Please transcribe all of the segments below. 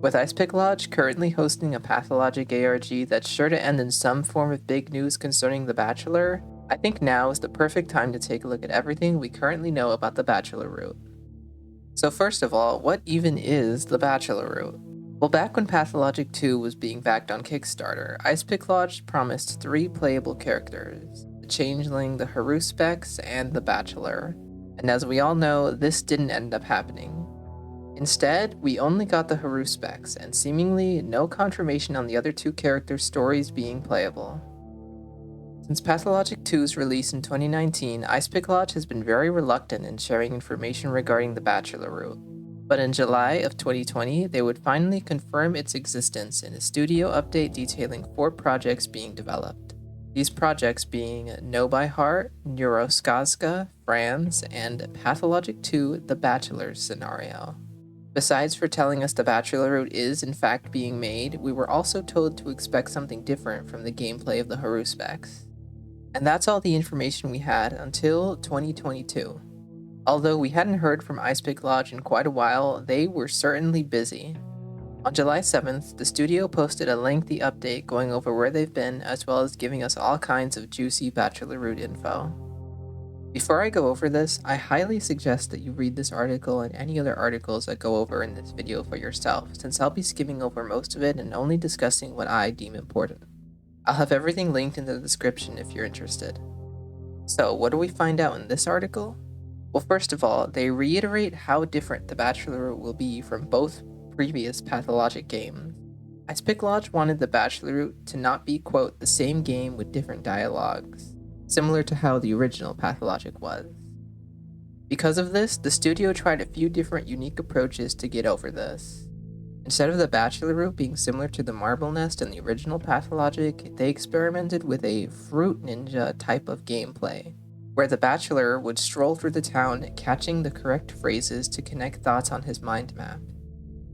With Ice Pick Lodge currently hosting a pathologic ARG that's sure to end in some form of big news concerning The Bachelor, I think now is the perfect time to take a look at everything we currently know about the Bachelor route. So first of all, what even is the Bachelor route? Well, back when Pathologic 2 was being backed on Kickstarter, Ice Pick Lodge promised 3 playable characters, the Changeling, the Haruspecs, and the Bachelor. And as we all know, this didn't end up happening. Instead, we only got the Haruspecs, and seemingly no confirmation on the other 2 characters' stories being playable. Since Pathologic 2's release in 2019, Ice Pick Lodge has been very reluctant in sharing information regarding the Bachelor route. But in July of 2020, they would finally confirm its existence in a studio update detailing 4 projects being developed. These projects being Know by Heart, Neuroskazka, Franz, and Pathologic 2 The Bachelor scenario. Besides for telling us the Bachelor route is in fact being made, we were also told to expect something different from the gameplay of the Haruspecs. And that's all the information we had until 2022. Although we hadn't heard from Ice Pick Lodge in quite a while, they were certainly busy. On July 7th, the studio posted a lengthy update going over where they've been, as well as giving us all kinds of juicy Bachelor route info. Before I go over this, I highly suggest that you read this article and any other articles I go over in this video for yourself, since I'll be skimming over most of it and only discussing what I deem important. I'll have everything linked in the description if you're interested. So, what do we find out in this article? Well, first of all, they reiterate how different The Bachelor will be from both previous Pathologic games. Ice Pick Lodge wanted The Bachelor to not be, quote, the same game with different dialogues, similar to how the original Pathologic was. Because of this, the studio tried a few different unique approaches to get over this. Instead of the Bachelor route being similar to the Marble Nest in the original Pathologic, they experimented with a Fruit Ninja type of gameplay, where the Bachelor would stroll through the town catching the correct phrases to connect thoughts on his mind map.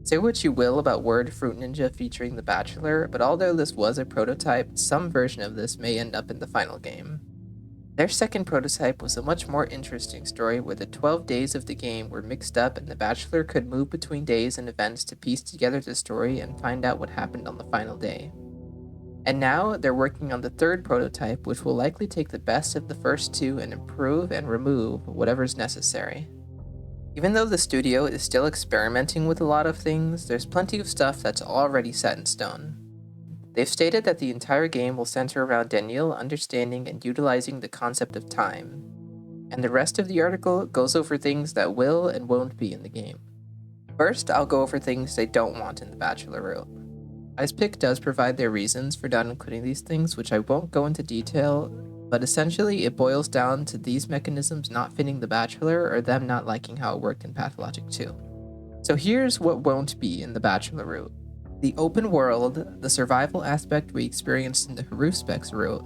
Say what you will about Word Fruit Ninja featuring the Bachelor, but although this was a prototype, some version of this may end up in the final game. Their second prototype was a much more interesting story where the 12 days of the game were mixed up and the Bachelor could move between days and events to piece together the story and find out what happened on the final day. And now they're working on the third prototype, which will likely take the best of the first 2 and improve and remove whatever's necessary. Even though the studio is still experimenting with a lot of things, there's plenty of stuff that's already set in stone. They've stated that the entire game will center around Daniel understanding and utilizing the concept of time, and the rest of the article goes over things that will and won't be in the game. First, I'll go over things they don't want in the Bachelor route. Ice Pick does provide their reasons for not including these things, which I won't go into detail, but essentially it boils down to these mechanisms not fitting the Bachelor or them not liking how it worked in Pathologic 2. So here's what won't be in the Bachelor route. The open world, the survival aspect we experienced in the Haruspecs route,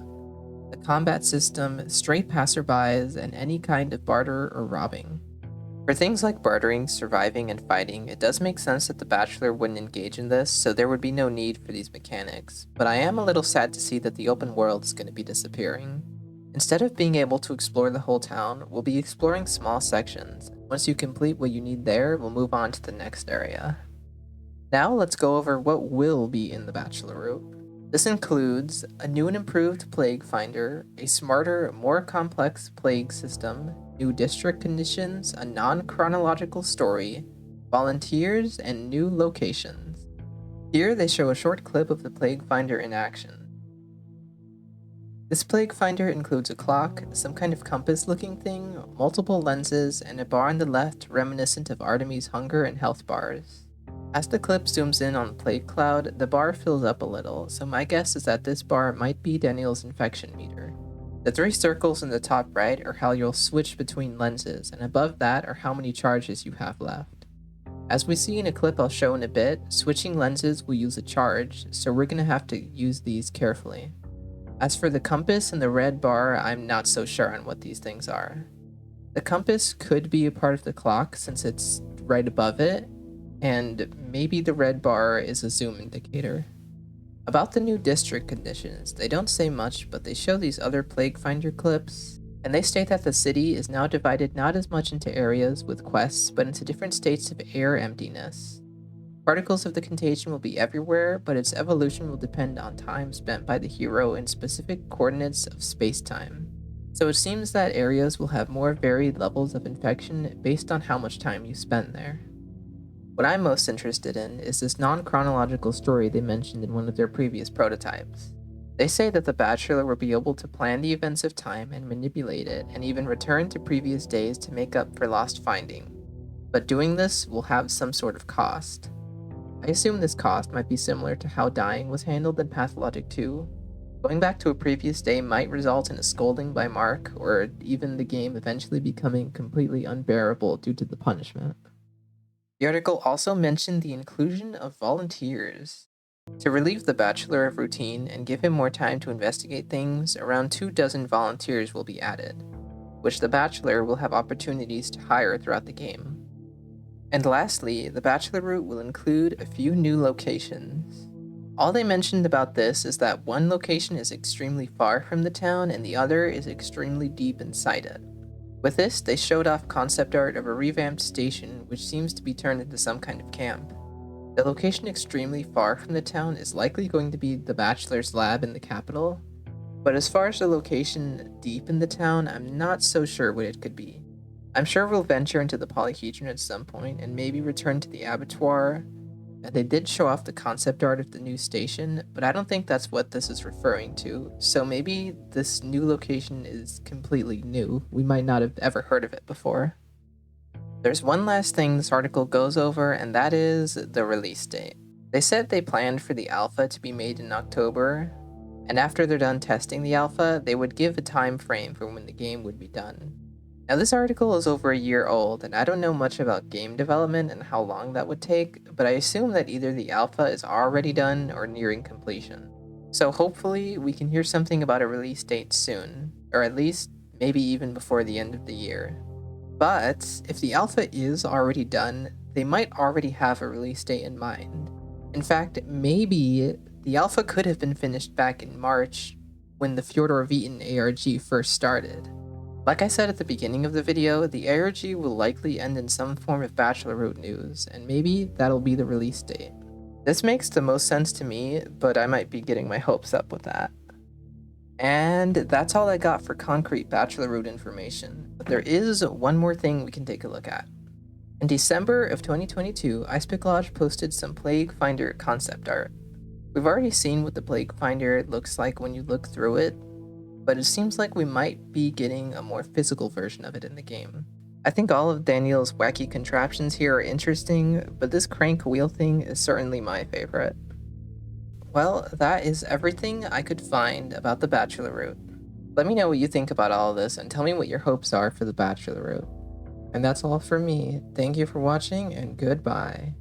the combat system, stray passerbys, and any kind of barter or robbing. For things like bartering, surviving, and fighting, it does make sense that the Bachelor wouldn't engage in this, so there would be no need for these mechanics, but I am a little sad to see that the open world is going to be disappearing. Instead of being able to explore the whole town, we'll be exploring small sections. Once you complete what you need there, we'll move on to the next area. Now let's go over what will be in the Bachelor route. This includes a new and improved plague finder, a smarter, more complex plague system, new district conditions, a non-chronological story, volunteers, and new locations. Here they show a short clip of the plague finder in action. This plague finder includes a clock, some kind of compass-looking thing, multiple lenses, and a bar on the left reminiscent of Artemis' hunger and health bars. As the clip zooms in on the plague cloud, the bar fills up a little, so my guess is that this bar might be Daniel's infection meter. The 3 circles in the top right are how you'll switch between lenses, and above that are how many charges you have left. As we see in a clip I'll show in a bit, switching lenses will use a charge, so we're going to have to use these carefully. As for the compass and the red bar, I'm not so sure on what these things are. The compass could be a part of the clock since it's right above it, and maybe the red bar is a zoom indicator. About the new district conditions, they don't say much, but they show these other Plague Finder clips, and they state that the city is now divided not as much into areas with quests, but into different states of air emptiness. Particles of the contagion will be everywhere, but its evolution will depend on time spent by the hero in specific coordinates of space-time. So it seems that areas will have more varied levels of infection based on how much time you spend there. What I'm most interested in is this non-chronological story they mentioned in one of their previous prototypes. They say that the Bachelor will be able to plan the events of time and manipulate it, and even return to previous days to make up for lost finding. But doing this will have some sort of cost. I assume this cost might be similar to how dying was handled in Pathologic 2. Going back to a previous day might result in a scolding by Mark, or even the game eventually becoming completely unbearable due to the punishment. The article also mentioned the inclusion of volunteers. To relieve the Bachelor of routine and give him more time to investigate things, around 24 volunteers will be added, which the Bachelor will have opportunities to hire throughout the game. And lastly, the Bachelor route will include a few new locations. All they mentioned about this is that one location is extremely far from the town and the other is extremely deep inside it. With this, they showed off concept art of a revamped station which seems to be turned into some kind of camp. The location extremely far from the town is likely going to be the Bachelor's lab in the capital, but as far as the location deep in the town, I'm not so sure what it could be. I'm sure we'll venture into the polyhedron at some point and maybe return to the abattoir. And they did show off the concept art of the new station, but I don't think that's what this is referring to. So maybe this new location is completely new. We might not have ever heard of it before. There's one last thing this article goes over, and that is the release date. They said they planned for the alpha to be made in October, and after they're done testing the alpha, they would give a time frame for when the game would be done. Now, this article is over a year old, and I don't know much about game development and how long that would take, but I assume that either the alpha is already done or nearing completion. So hopefully, we can hear something about a release date soon, or at least maybe even before the end of the year. But if the alpha is already done, they might already have a release date in mind. In fact, maybe the alpha could have been finished back in March when the Fyodor Vitin ARG first started. Like I said at the beginning of the video, the ARG will likely end in some form of Bachelor route news, and maybe that'll be the release date. This makes the most sense to me, but I might be getting my hopes up with that. And that's all I got for concrete Bachelor route information, but there is one more thing we can take a look at. In December of 2022, Icepick posted some Plague Finder concept art. We've already seen what the Plague Finder looks like when you look through it, but it seems like we might be getting a more physical version of it in the game. I think all of Daniel's wacky contraptions here are interesting, but this crank wheel thing is certainly my favorite. Well, that is everything I could find about the Bachelor route. Let me know what you think about all of this and tell me what your hopes are for the Bachelor route. And that's all for me. Thank you for watching and goodbye.